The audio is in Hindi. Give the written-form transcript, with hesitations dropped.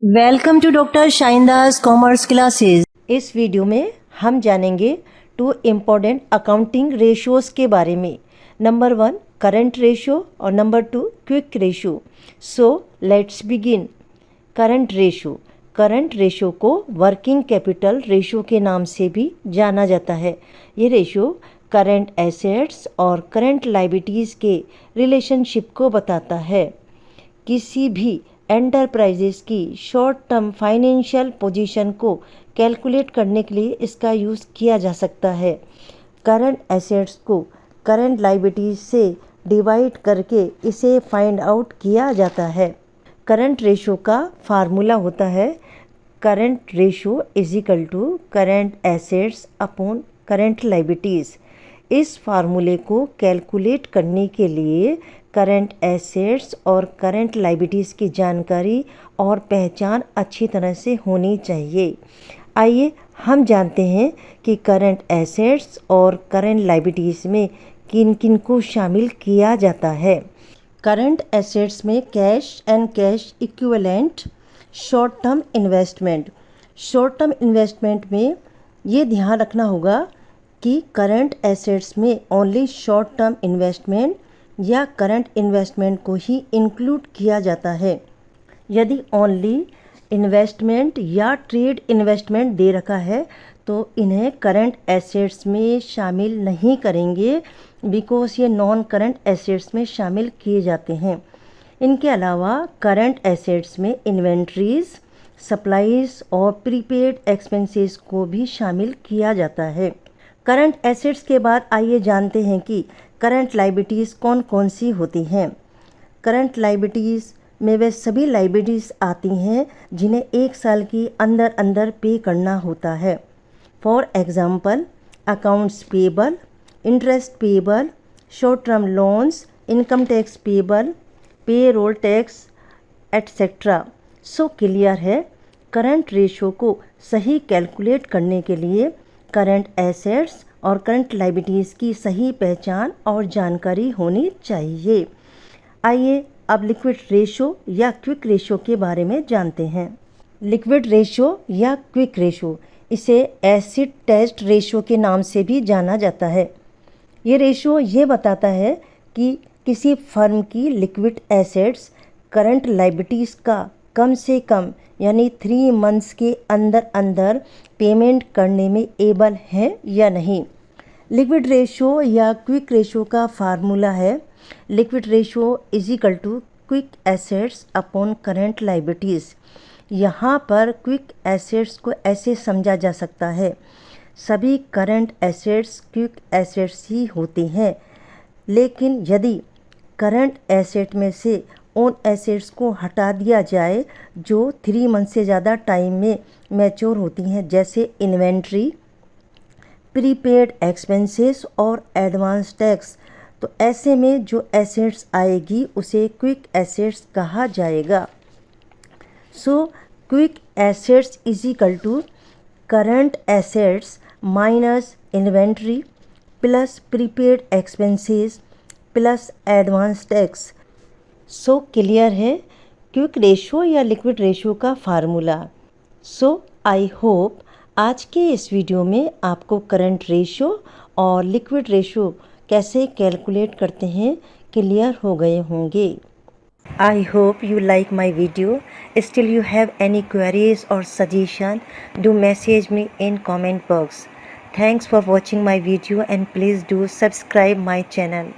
वेलकम टू डॉक्टर शाइनदास कॉमर्स क्लासेस। इस वीडियो में हम जानेंगे 2 इम्पॉर्टेंट अकाउंटिंग रेशियोज़ के बारे में। नंबर 1 करंट रेशियो और number 2 quick ratio. So let's begin. Current ratio को वर्किंग कैपिटल रेशियो के नाम से भी जाना जाता है। ये रेशियो करंट एसेट्स और करंट लायबिलिटीज़ के रिलेशनशिप को बताता है। किसी भी एंटरप्राइजेस की शॉर्ट टर्म फाइनेंशियल पोजीशन को कैलकुलेट करने के लिए इसका यूज़ किया जा सकता है। करंट एसेट्स को करंट लायबिलिटीज से डिवाइड करके इसे फाइंड आउट किया जाता है। करंट रेशियो का फार्मूला होता है current ratio is equal to current assets upon current liabilities. इस फार्मूले को कैलकुलेट करने के लिए करंट एसेट्स और करंट लायबिलिटीज़ की जानकारी और पहचान अच्छी तरह से होनी चाहिए। आइए हम जानते हैं कि करंट एसेट्स और करंट लायबिलिटीज़ में किन किन को शामिल किया जाता है। करंट एसेट्स में cash and cash equivalent, short term investment. Short term investment में ये ध्यान रखना होगा कि करंट एसेट्स में ओनली शॉर्ट टर्म इन्वेस्टमेंट या करंट इन्वेस्टमेंट को ही इंक्लूड किया जाता है। यदि ओनली इन्वेस्टमेंट या ट्रेड इन्वेस्टमेंट दे रखा है तो इन्हें करंट एसेट्स में शामिल नहीं करेंगे, बिकॉज ये नॉन करंट एसेट्स में शामिल किए जाते हैं। इनके अलावा करंट एसेट्स में इन्वेंट्रीज, सप्लाईज और प्रीपेड एक्सपेंसेस को भी शामिल किया जाता है। करंट एसेट्स के बाद आइए जानते हैं कि करंट लायबिलिटीज़ कौन कौन सी होती हैं। करंट लायबिलिटीज़ में वे सभी लायबिलिटीज़ आती हैं जिन्हें 1 साल की अंदर अंदर पे करना होता है। For example accounts payable, interest payable, short term loans, income tax payable, payroll tax etcetera. So clear है, करंट रेशियो को सही कैलकुलेट करने के लिए करंट एसेट्स और करंट लायबिलिटीज़ की सही पहचान और जानकारी होनी चाहिए। आइए अब लिक्विड रेशियो या क्विक रेशियो के बारे में जानते हैं। लिक्विड रेशियो या क्विक रेशियो, इसे एसिड टेस्ट रेशियो के नाम से भी जाना जाता है। ये रेशियो ये बताता है कि किसी फर्म की लिक्विड एसेट्स करंट लायबिलिटीज़ का कम से कम यानी 3 मंथ्स के अंदर अंदर पेमेंट करने में एबल है या नहीं। लिक्विड रेशियो या क्विक रेशियो का फार्मूला है liquid ratio is equal to quick assets upon current liabilities. यहाँ पर क्विक एसेट्स को ऐसे समझा जा सकता है, सभी करंट एसेट्स क्विक एसेट्स ही होती हैं, लेकिन यदि करंट एसेट में से उन एसेट्स को हटा दिया जाए जो 3 मंथ से ज़्यादा टाइम में मैच्योर होती हैं, जैसे इन्वेंट्री, प्रीपेड एक्सपेंसेस और एडवांस टैक्स, तो ऐसे में जो एसेट्स आएगी उसे क्विक एसेट्स कहा जाएगा। So quick assets is equal to current assets minus inventory plus prepaid expenses plus advance tax. So clear है क्विक रेशियो या लिक्विड रेशियो का फार्मूला। सो आई होप आज के इस वीडियो में आपको करंट रेशियो और लिक्विड रेशियो कैसे कैलकुलेट करते हैं क्लियर हो गए होंगे। I hope you like my video. Still you have any queries और suggestion, do message me in comment box. Thanks for watching my video and please do subscribe my channel.